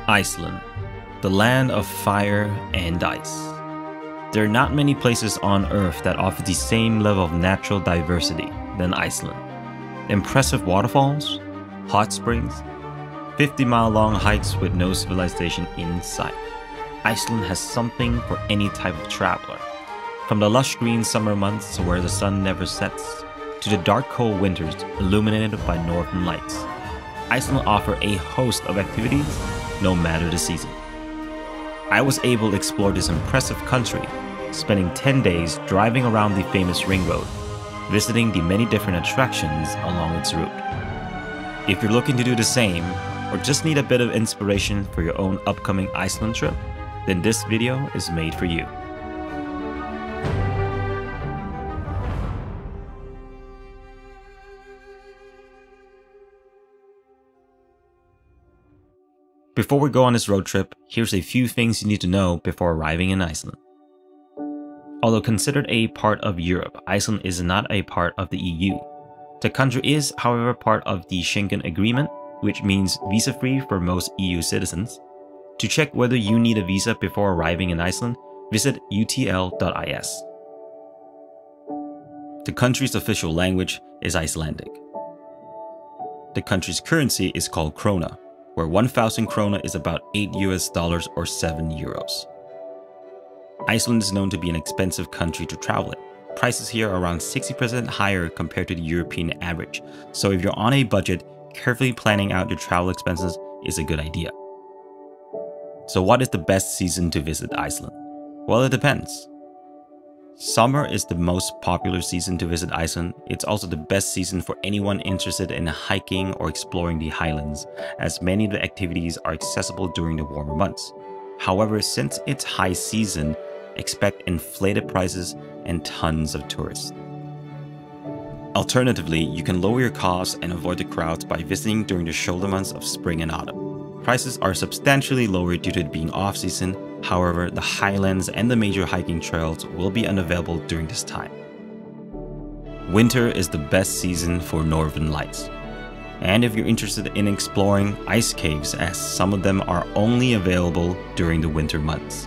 Iceland, the land of fire and ice. There are not many places on Earth that offer the same level of natural diversity than Iceland. Impressive waterfalls, hot springs, 50-mile-long hikes with no civilization in sight. Iceland has something for any type of traveler. From the lush green summer months where the sun never sets, to the dark cold winters illuminated by northern lights, Iceland offers a host of activities no matter the season. I was able to explore this impressive country, spending 10 days driving around the famous ring road, visiting the many different attractions along its route. If you're looking to do the same, or just need a bit of inspiration for your own upcoming Iceland trip, then this video is made for you. Before we go on this road trip, here's a few things you need to know before arriving in Iceland. Although considered a part of Europe, Iceland is not a part of the EU. The country is, however, part of the Schengen Agreement, which means visa-free for most EU citizens. To check whether you need a visa before arriving in Iceland, visit utl.is. The country's official language is Icelandic. The country's currency is called krona, where 1,000 krona is about $8 or 7 euros. Iceland is known to be an expensive country to travel in. Prices here are around 60% higher compared to the European average, so if you're on a budget, carefully planning out your travel expenses is a good idea. So what is the best season to visit Iceland? Well, it depends. Summer is the most popular season to visit Iceland. It's also the best season for anyone interested in hiking or exploring the highlands, as many of the activities are accessible during the warmer months. However, since it's high season, expect inflated prices and tons of tourists. Alternatively, you can lower your costs and avoid the crowds by visiting during the shoulder months of spring and autumn. Prices are substantially lower due to it being off-season. However, the highlands and the major hiking trails will be unavailable during this time. Winter is the best season for northern lights. And if you're interested in exploring ice caves, as some of them are only available during the winter months.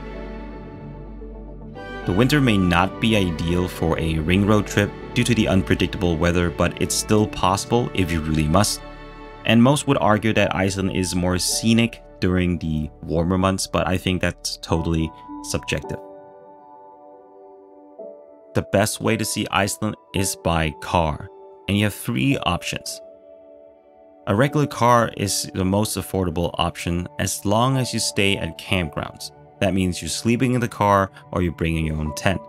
The winter may not be ideal for a ring road trip due to the unpredictable weather, but it's still possible if you really must. And most would argue that Iceland is more scenic during the warmer months, but I think that's totally subjective. The best way to see Iceland is by car, and you have three options. A regular car is the most affordable option as long as you stay at campgrounds. That means you're sleeping in the car or you're bringing your own tent.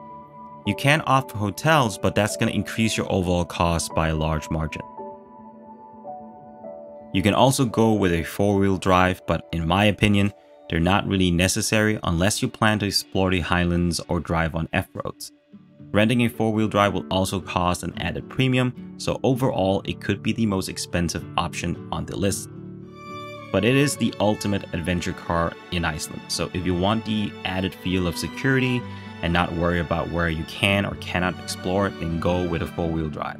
You can opt for hotels, but that's going to increase your overall cost by a large margin. You can also go with a four-wheel drive, but in my opinion, they're not really necessary unless you plan to explore the highlands or drive on F-roads. Renting a four-wheel drive will also cost an added premium, so overall it could be the most expensive option on the list. But it is the ultimate adventure car in Iceland, so if you want the added feel of security and not worry about where you can or cannot explore, then go with a four-wheel drive.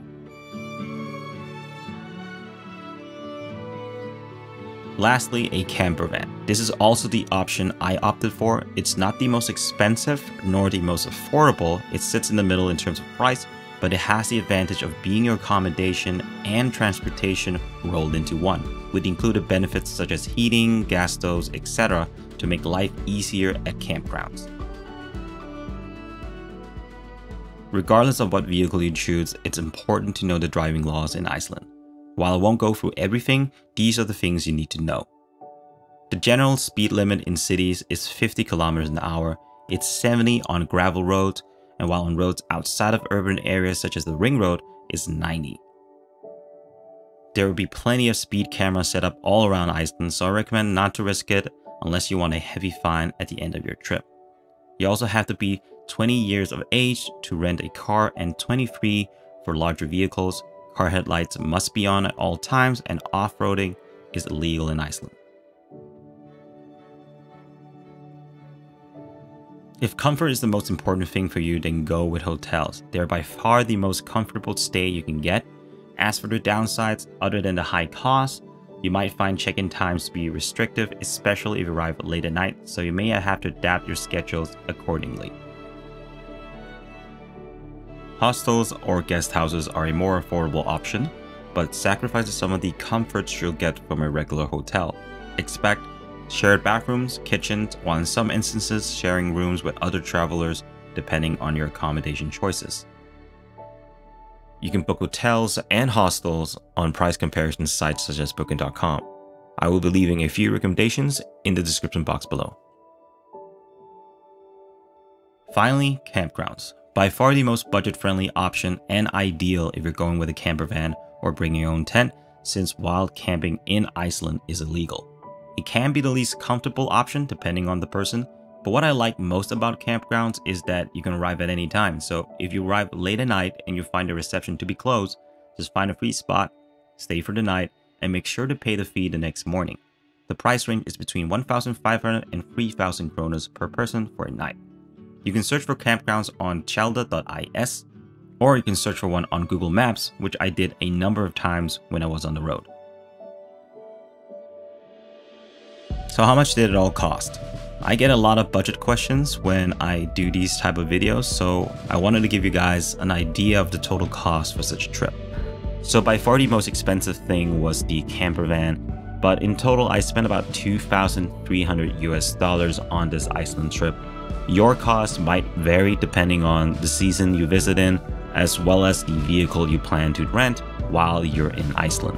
Lastly, a camper van. This is also the option I opted for. It's not the most expensive nor the most affordable. It sits in the middle in terms of price, but it has the advantage of being your accommodation and transportation rolled into one, with included benefits such as heating, gas stoves, etc. to make life easier at campgrounds. Regardless of what vehicle you choose, it's important to know the driving laws in Iceland. While I won't go through everything, these are the things you need to know. The general speed limit in cities is 50 kilometers an hour. It's 70 on gravel roads, and while on roads outside of urban areas such as the ring road, it's 90. There will be plenty of speed cameras set up all around Iceland, so I recommend not to risk it unless you want a heavy fine at the end of your trip. You also have to be 20 years of age to rent a car and 23 for larger vehicles. Car headlights must be on at all times, and off-roading is illegal in Iceland. If comfort is the most important thing for you, then go with hotels. They're by far the most comfortable stay you can get. As for the downsides, other than the high cost, You might find check-in times to be restrictive, especially if you arrive late at night, so you may have to adapt your schedules accordingly. Hostels or guest houses are a more affordable option, but sacrifices some of the comforts you'll get from a regular hotel. Expect shared bathrooms, kitchens, or in some instances sharing rooms with other travelers depending on your accommodation choices. You can book hotels and hostels on price comparison sites such as Booking.com. I will be leaving a few recommendations in the description box below. Finally, campgrounds. By far the most budget-friendly option and ideal if you're going with a camper van or bringing your own tent, since wild camping in Iceland is illegal. It can be the least comfortable option depending on the person, but what I like most about campgrounds is that you can arrive at any time. So if you arrive late at night and you find the reception to be closed, just find a free spot, stay for the night, and make sure to pay the fee the next morning. The price range is between 1,500 and 3,000 kronas per person for a night. You can search for campgrounds on Tjalda.is, or you can search for one on Google Maps, which I did a number of times when I was on the road. So how much did it all cost? I get a lot of budget questions when I do these type of videos, so I wanted to give you guys an idea of the total cost for such a trip. So by far the most expensive thing was the camper van, but in total I spent about $2,300 on this Iceland trip. Your cost might vary depending on the season you visit in, as well as the vehicle you plan to rent while you're in Iceland.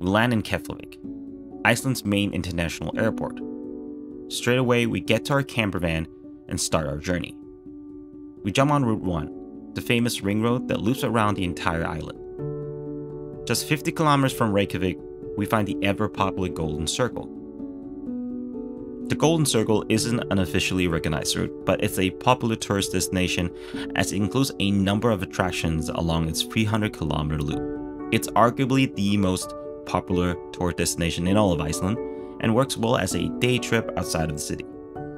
We land in Keflavik, Iceland's main international airport. Straight away, we get to our camper van and start our journey. We jump on Route 1, the famous ring road that loops around the entire island. Just 50 kilometers from Reykjavik, we find the ever-popular Golden Circle. The Golden Circle isn't an officially recognized route, but it's a popular tourist destination as it includes a number of attractions along its 300-kilometer loop. It's arguably the most popular tourist destination in all of Iceland and works well as a day trip outside of the city.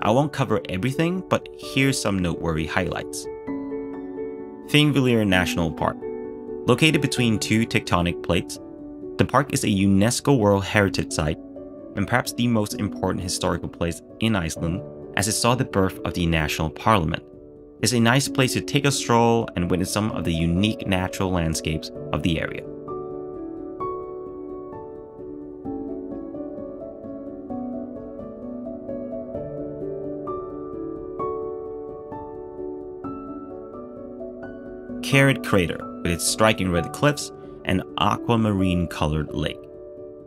I won't cover everything, but here's some noteworthy highlights. Thingvellir National Park. Located between two tectonic plates, the park is a UNESCO World Heritage Site and perhaps the most important historical place in Iceland, as it saw the birth of the national parliament. It's a nice place to take a stroll and witness some of the unique natural landscapes of the area. Kerrid Crater, with its striking red cliffs and aquamarine colored lake.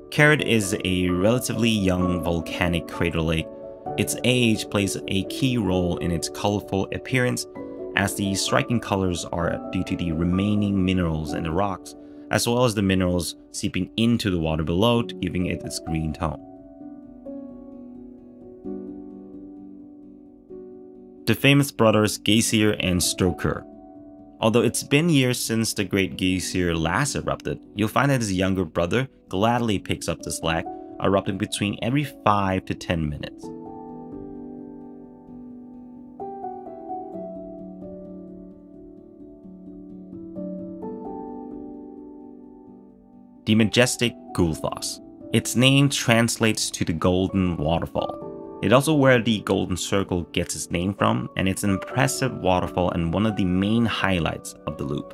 Kerrid is a relatively young volcanic crater lake. Its age plays a key role in its colorful appearance, as the striking colors are due to the remaining minerals in the rocks, as well as the minerals seeping into the water below, giving it its green tone. The famous brothers Geysir and Strokur. Although it's been years since the Great Geysir last erupted, you'll find that his younger brother gladly picks up the slack, erupting between every 5 to 10 minutes. The majestic Gullfoss. Its name translates to the Golden Waterfall. It's also where the Golden Circle gets its name from, and it's an impressive waterfall and one of the main highlights of the loop.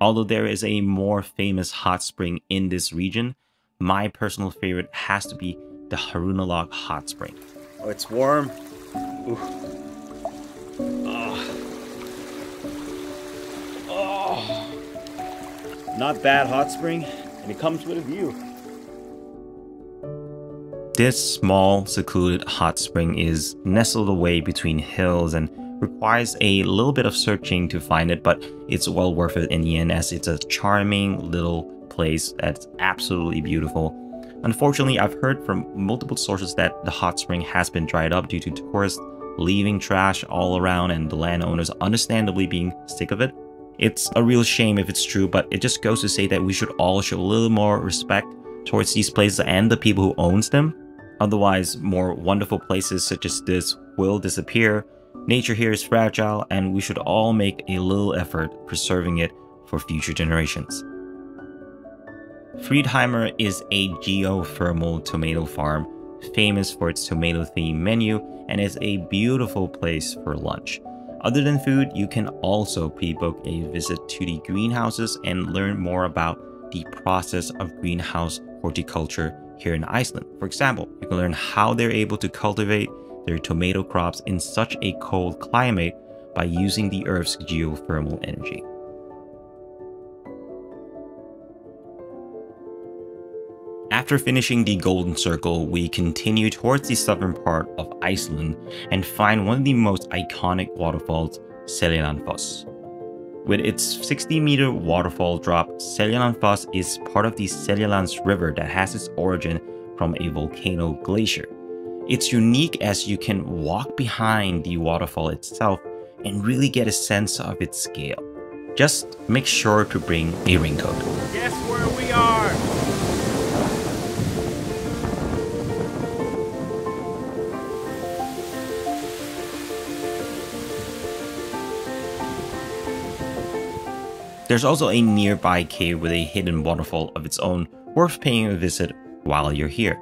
Although there is a more famous hot spring in this region, my personal favorite has to be the Hrunalog hot spring. Oh, it's warm. Ooh. Oh. Not bad hot spring, and it comes with a view. This small, secluded hot spring is nestled away between hills and requires a little bit of searching to find it, but it's well worth it in the end, as it's a charming little place that's absolutely beautiful. Unfortunately, I've heard from multiple sources that the hot spring has been dried up due to tourists leaving trash all around and the landowners understandably being sick of it. It's a real shame if it's true, but it just goes to say that we should all show a little more respect towards these places and the people who owns them. Otherwise, more wonderful places such as this will disappear. Nature here is fragile, and we should all make a little effort preserving it for future generations. Friedheimer is a geothermal tomato farm, famous for its tomato-themed menu, and is a beautiful place for lunch. Other than food, you can also pre-book a visit to the greenhouses and learn more about the process of greenhouse horticulture here in Iceland. For example, you can learn how they're able to cultivate their tomato crops in such a cold climate by using the Earth's geothermal energy. After finishing the Golden Circle, we continue towards the southern part of Iceland and find one of the most iconic waterfalls, Seljalandsfoss. With its 60-meter waterfall drop, Seljalandsfoss is part of the Seljalands River that has its origin from a volcano glacier. It's unique as you can walk behind the waterfall itself and really get a sense of its scale. Just make sure to bring a raincoat. Guess where we are? There's also a nearby cave with a hidden waterfall of its own, worth paying a visit while you're here.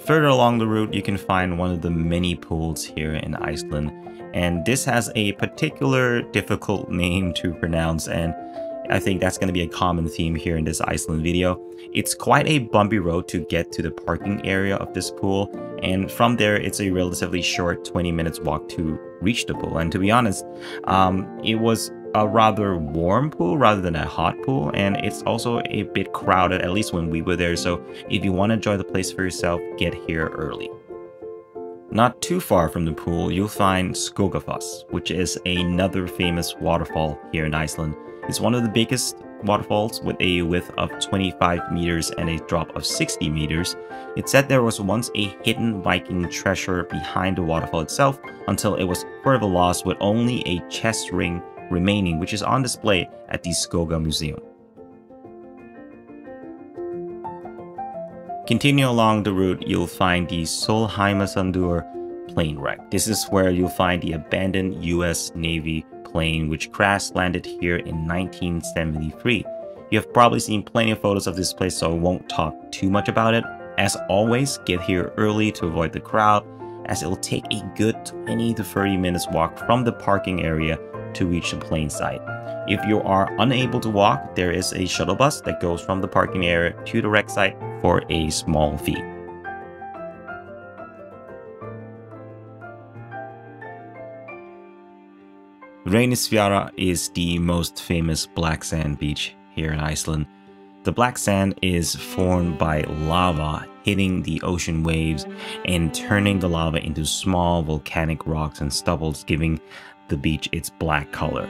Further along the route, you can find one of the many pools here in Iceland, and this has a particular difficult name to pronounce, and I think that's going to be a common theme here in this Iceland video. It's quite a bumpy road to get to the parking area of this pool, and from there it's a relatively short 20 minutes walk to reach the pool. And to be honest, it was a rather warm pool rather than a hot pool, and it's also a bit crowded, at least when we were there, so if you want to enjoy the place for yourself, get here early. Not too far from the pool, you'll find Skogafoss, which is another famous waterfall here in Iceland. It's one of the biggest waterfalls with a width of 25 meters and a drop of 60 meters. It's said there was once a hidden Viking treasure behind the waterfall itself until it was forever lost, with only a chest ring remaining, which is on display at the Skoga Museum. Continue along the route, you'll find the Sólheimasandur plane wreck. This is where you'll find the abandoned US Navy plane which crash landed here in 1973. You have probably seen plenty of photos of this place, so I won't talk too much about it. As always, get here early to avoid the crowd, as it will take a good 20 to 30 minutes walk from the parking area to reach the plane site. If you are unable to walk, there is a shuttle bus that goes from the parking area to the wreck site for a small fee. Reynisfjara is the most famous black sand beach here in Iceland. The black sand is formed by lava hitting the ocean waves and turning the lava into small volcanic rocks and stubbles, giving the beach its black color.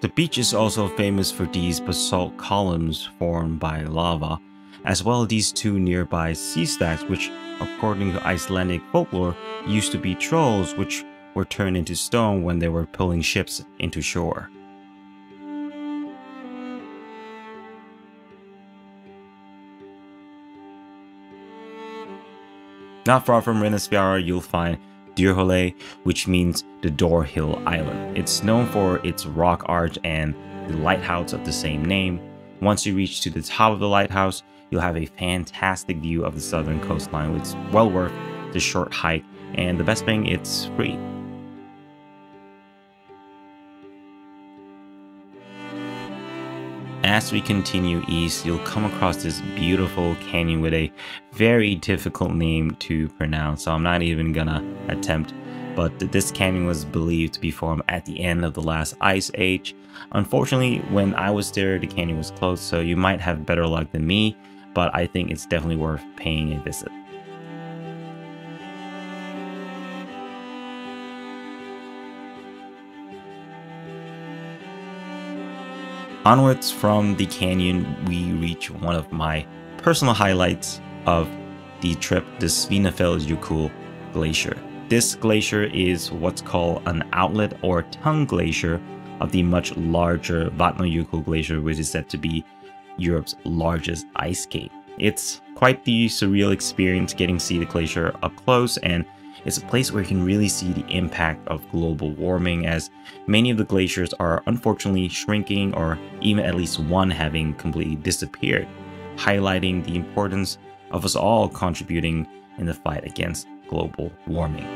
The beach is also famous for these basalt columns formed by lava, as well as these two nearby sea stacks, which, according to Icelandic folklore, used to be trolls which were turned into stone when they were pulling ships into shore. Not far from Reynisfjara, you'll find Dyrhólaey, which means the Door Hill Island. It's known for its rock arch and the lighthouse of the same name. Once you reach to the top of the lighthouse, you'll have a fantastic view of the southern coastline. It's well worth the short hike, and the best thing, it's free. As we continue east, you'll come across this beautiful canyon with a very difficult name to pronounce, so I'm not even gonna attempt. But this canyon was believed to be formed at the end of the last ice age. Unfortunately, when I was there, the canyon was closed, so you might have better luck than me, but I think it's definitely worth paying a visit. Onwards from the canyon, we reach one of my personal highlights of the trip, the Svinefjellsjökull Glacier. This glacier is what's called an outlet or tongue glacier of the much larger Vatnajökull Glacier, which is said to be Europe's largest ice cave. It's quite the surreal experience getting to see the glacier up close, and it's a place where you can really see the impact of global warming, as many of the glaciers are unfortunately shrinking, or even at least one having completely disappeared, highlighting the importance of us all contributing in the fight against global warming.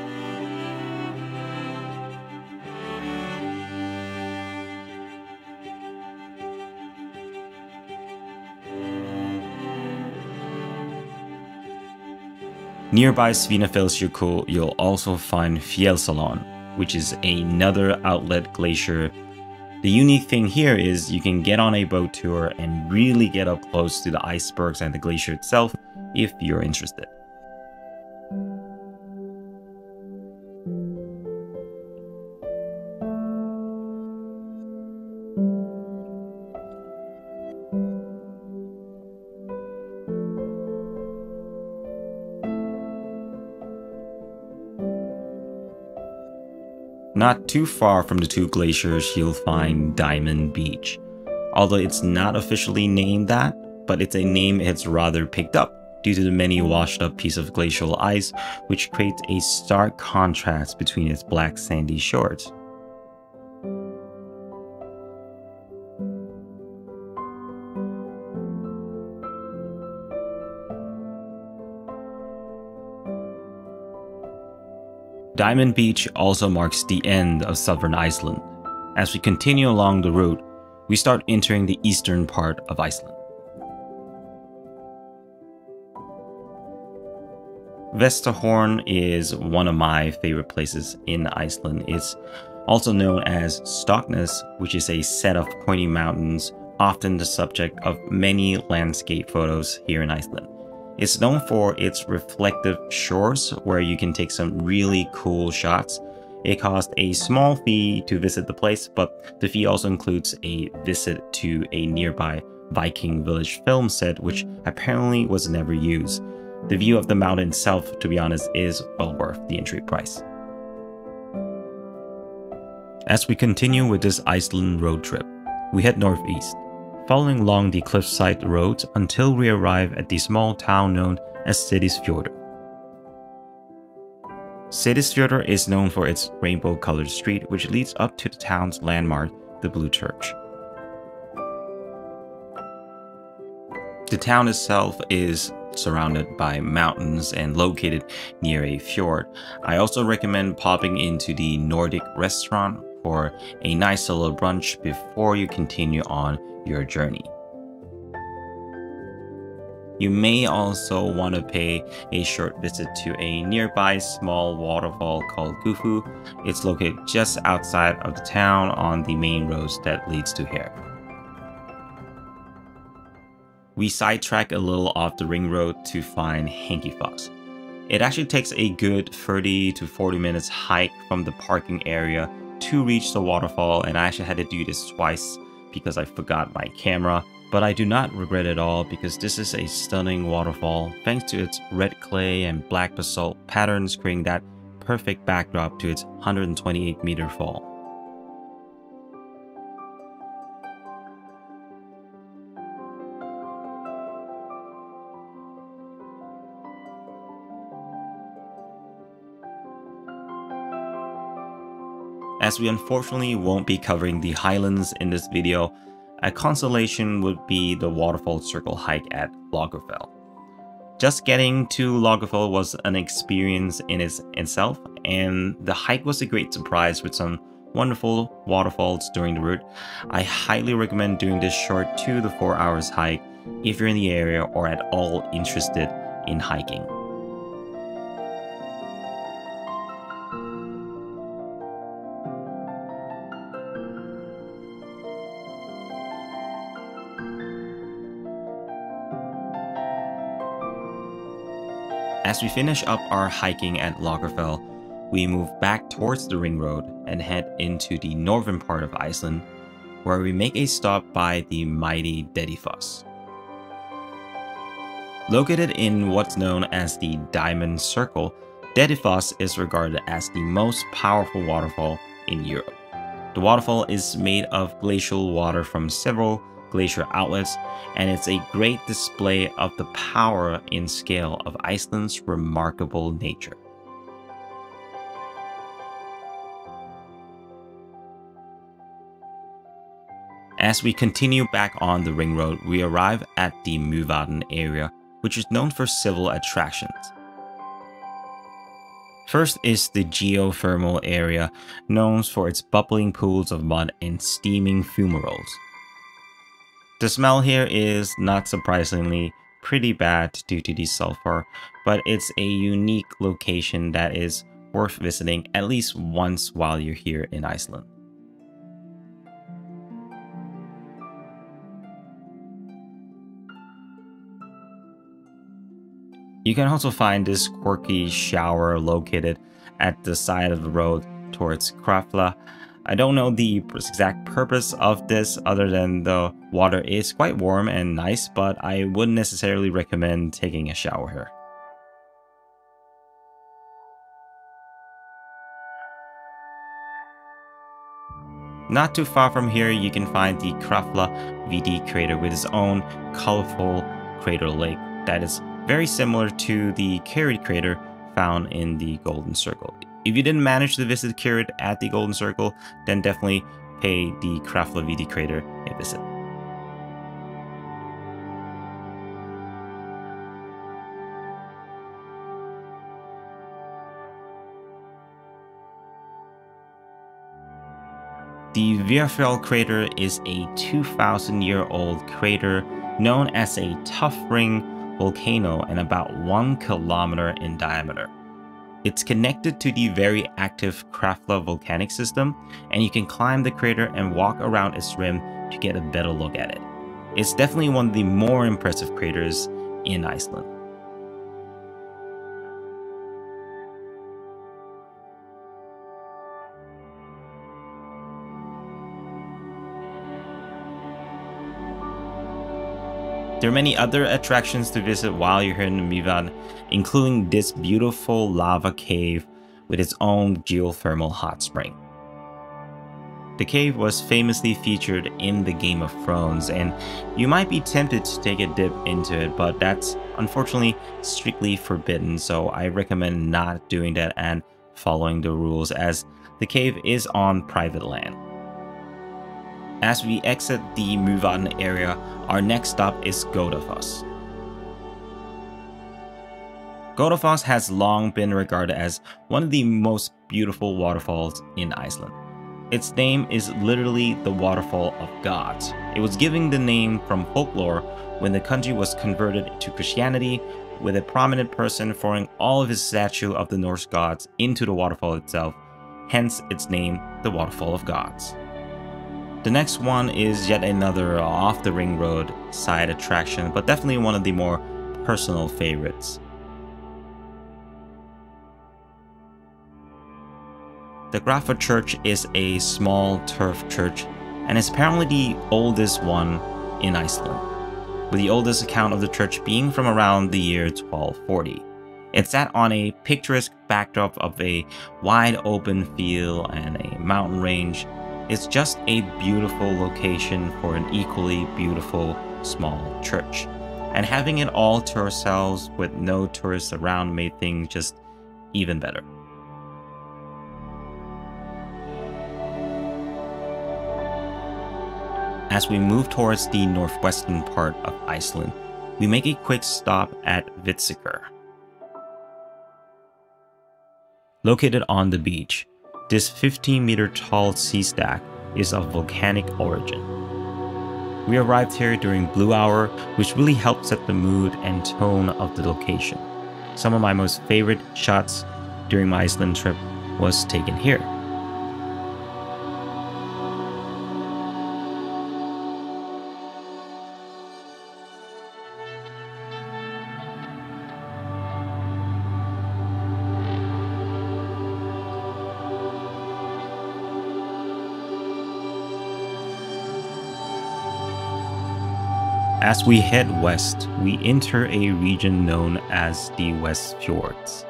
Nearby Svinefjellsjökull, you'll also find Fjällsälen, which is another outlet glacier. The unique thing here is you can get on a boat tour and really get up close to the icebergs and the glacier itself if you're interested. Not too far from the two glaciers, you'll find Diamond Beach. Although it's not officially named that, but it's a name it's rather picked up due to the many washed up pieces of glacial ice, which creates a stark contrast between its black sandy shores. Diamond Beach also marks the end of southern Iceland. As we continue along the route, we start entering the eastern part of Iceland. Vesterhorn is one of my favorite places in Iceland. It's also known as Stoknes, which is a set of pointy mountains, often the subject of many landscape photos here in Iceland. It's known for its reflective shores, where you can take some really cool shots. It costs a small fee to visit the place, but the fee also includes a visit to a nearby Viking village film set, which apparently was never used. The view of the mountain itself, to be honest, is well worth the entry price. As we continue with this Iceland road trip, we head northeast, following along the cliffside roads until we arrive at the small town known as Seyðisfjörður. Seyðisfjörður is known for its rainbow-colored street, which leads up to the town's landmark, the Blue Church. The town itself is surrounded by mountains and located near a fjord. I also recommend popping into the Nordic restaurant for a nice little brunch before you continue on your journey. You may also want to pay a short visit to a nearby small waterfall called Gufu. It's located just outside of the town on the main roads that leads to Her. We sidetrack a little off the ring road to find Hengifoss. It actually takes a good 30 to 40 minutes hike from the parking area to reach the waterfall, and I actually had to do this twice because I forgot my camera, but I do not regret it all because this is a stunning waterfall thanks to its red clay and black basalt patterns, creating that perfect backdrop to its 128-meter fall. As we unfortunately won't be covering the highlands in this video, a consolation would be the waterfall circle hike at Lagerfell. Just getting to Lagerfell was an experience in itself, and the hike was a great surprise with some wonderful waterfalls during the route. I highly recommend doing this short 2 to 4 hours hike if you're in the area or at all interested in hiking. As we finish up our hiking at Lagerfell, we move back towards the ring road and head into the northern part of Iceland, where we make a stop by the mighty Dettifoss. Located in what's known as the Diamond Circle, Dettifoss is regarded as the most powerful waterfall in Europe. The waterfall is made of glacial water from several glacier outlets, and it's a great display of the power in scale of Iceland's remarkable nature. As we continue back on the ring road, we arrive at the Mývatn area, which is known for several attractions. First is the geothermal area, known for its bubbling pools of mud and steaming fumaroles. The smell here is, not surprisingly, pretty bad due to the sulfur, but it's a unique location that is worth visiting at least once while you're here in Iceland. You can also find this quirky shower located at the side of the road towards Krafla. I don't know the exact purpose of this other than the water is quite warm and nice, but I wouldn't necessarily recommend taking a shower here. Not too far from here, you can find the Krafla VD crater with its own colorful crater lake that is very similar to the Kerrid crater found in the Golden Circle. If you didn't manage to visit Kerrid at the Golden Circle, then definitely pay the Krafla VD crater a visit. The Vírafjall crater is a 2,000-year-old crater known as a tuff ring volcano and about 1 kilometer in diameter. It's connected to the very active Krafla volcanic system, and you can climb the crater and walk around its rim to get a better look at it. It's definitely one of the more impressive craters in Iceland. There are many other attractions to visit while you're here in Mývatn, including this beautiful lava cave with its own geothermal hot spring. The cave was famously featured in the Game of Thrones, and you might be tempted to take a dip into it, but that's unfortunately strictly forbidden, so I recommend not doing that and following the rules, as the cave is on private land. As we exit the Mývatn area, our next stop is Godafoss. Godafoss has long been regarded as one of the most beautiful waterfalls in Iceland. Its name is literally the waterfall of gods. It was given the name from folklore when the country was converted to Christianity, with a prominent person throwing all of his statue of the Norse gods into the waterfall itself, hence its name, the Waterfall of Gods. The next one is yet another off the ring road side attraction, but definitely one of the more personal favorites. The Grafa Church is a small turf church and is apparently the oldest one in Iceland, with the oldest account of the church being from around the year 1240. It's sat on a picturesque backdrop of a wide open field and a mountain range. It's just a beautiful location for an equally beautiful small church. And having it all to ourselves with no tourists around made things just even better. As we move towards the northwestern part of Iceland, we make a quick stop at Hvitserkur. Located on the beach, this 15-meter tall sea stack is of volcanic origin. We arrived here during Blue Hour, which really helped set the mood and tone of the location. Some of my most favorite shots during my Iceland trip was taken here. As we head west, we enter a region known as the West Fjords.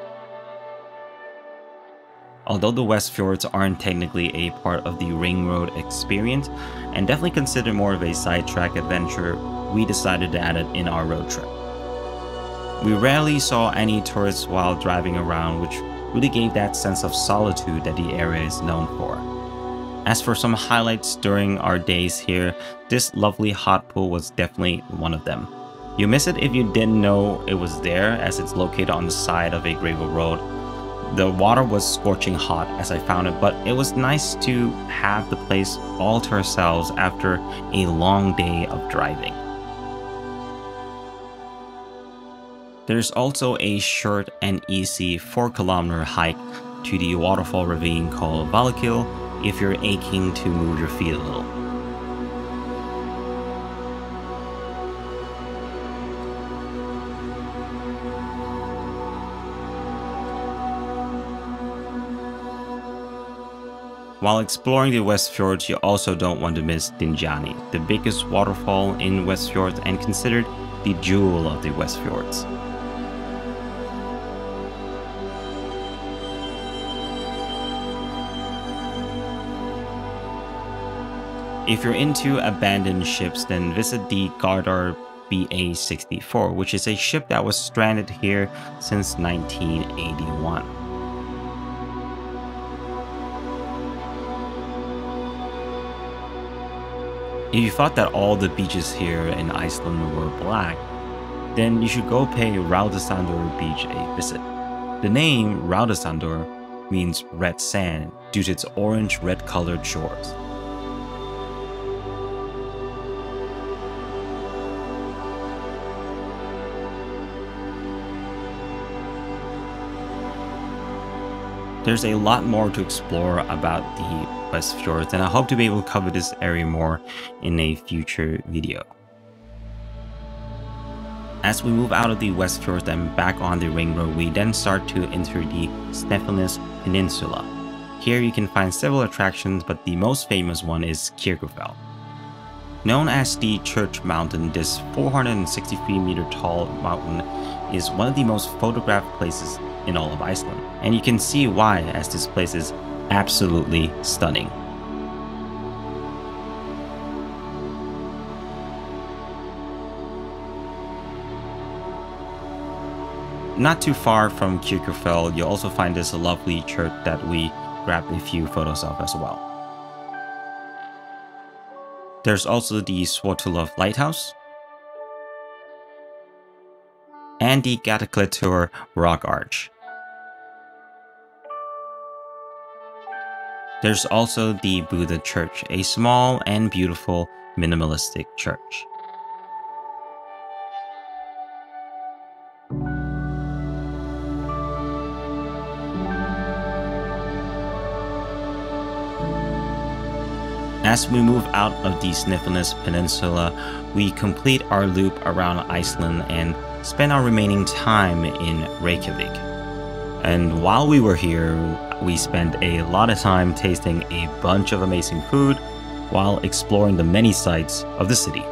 Although the West Fjords aren't technically a part of the Ring Road experience, and definitely considered more of a sidetrack adventure, we decided to add it in our road trip. We rarely saw any tourists while driving around, which really gave that sense of solitude that the area is known for. As for some highlights during our days here, this lovely hot pool was definitely one of them. You miss it if you didn't know it was there, as it's located on the side of a gravel road. The water was scorching hot as I found it, but it was nice to have the place all to ourselves after a long day of driving. There's also a short and easy 4-kilometer hike to the waterfall ravine called Valakil if you're aching to move your feet a little. While exploring the West Fjords, you also don't want to miss Dinjani, the biggest waterfall in West Fjords and considered the jewel of the West Fjords. If you're into abandoned ships, then visit the Gardar BA-64, which is a ship that was stranded here since 1981. If you thought that all the beaches here in Iceland were black, then you should go pay Raudasandur Beach a visit. The name Raudasandur means red sand due to its orange-red colored shores. There's a lot more to explore about the West Fjords, and I hope to be able to cover this area more in a future video. As we move out of the West Fjords and back on the Ring Road, we then start to enter the Snaefellsnes Peninsula. Here you can find several attractions, but the most famous one is Kirkjufell. Known as the Church Mountain, this 463-meter tall mountain is one of the most photographed places in all of Iceland, and you can see why, as this place is absolutely stunning. Not too far from Kirkjufell, you'll also find this lovely church that we grabbed a few photos of as well. There's also the Svartulov Lighthouse and the Gatakletur Rock Arch. There's also the Buddha Church, a small and beautiful minimalistic church. As we move out of the Snaefellsnes Peninsula, we complete our loop around Iceland and spend our remaining time in Reykjavik. And while we were here, we spent a lot of time tasting a bunch of amazing food while exploring the many sights of the city.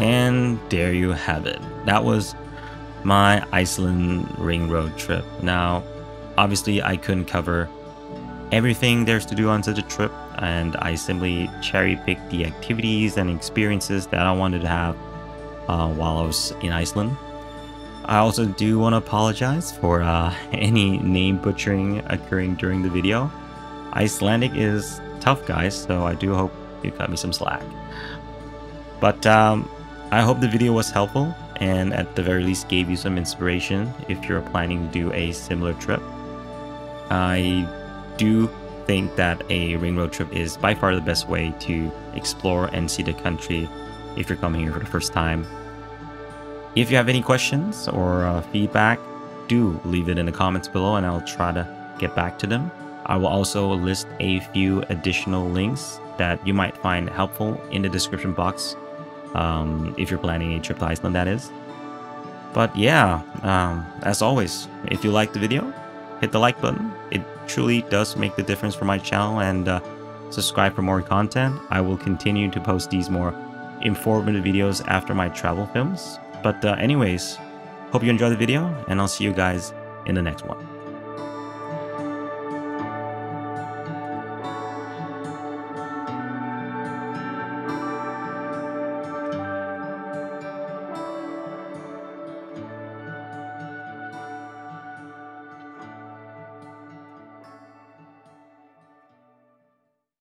And there you have it. That was my Iceland Ring Road trip. Now, obviously I couldn't cover everything there's to do on such a trip, and I simply cherry-picked the activities and experiences that I wanted to have while I was in Iceland. I also do want to apologize for any name butchering occurring during the video. Icelandic is tough, guys, so I do hope you cut me some slack. But I hope the video was helpful and at the very least gave you some inspiration if you're planning to do a similar trip. I do think that a Ring Road trip is by far the best way to explore and see the country if you're coming here for the first time. If you have any questions or feedback, do leave it in the comments below and I'll try to get back to them. I will also list a few additional links that you might find helpful in the description box if you're planning a trip to Iceland, that is. But yeah, as always, if you liked the video, hit the like button. It truly does make the difference for my channel, and Subscribe for more content. I will continue to post these more informative videos after my travel films. But anyways, hope you enjoyed the video, and I'll see you guys in the next one.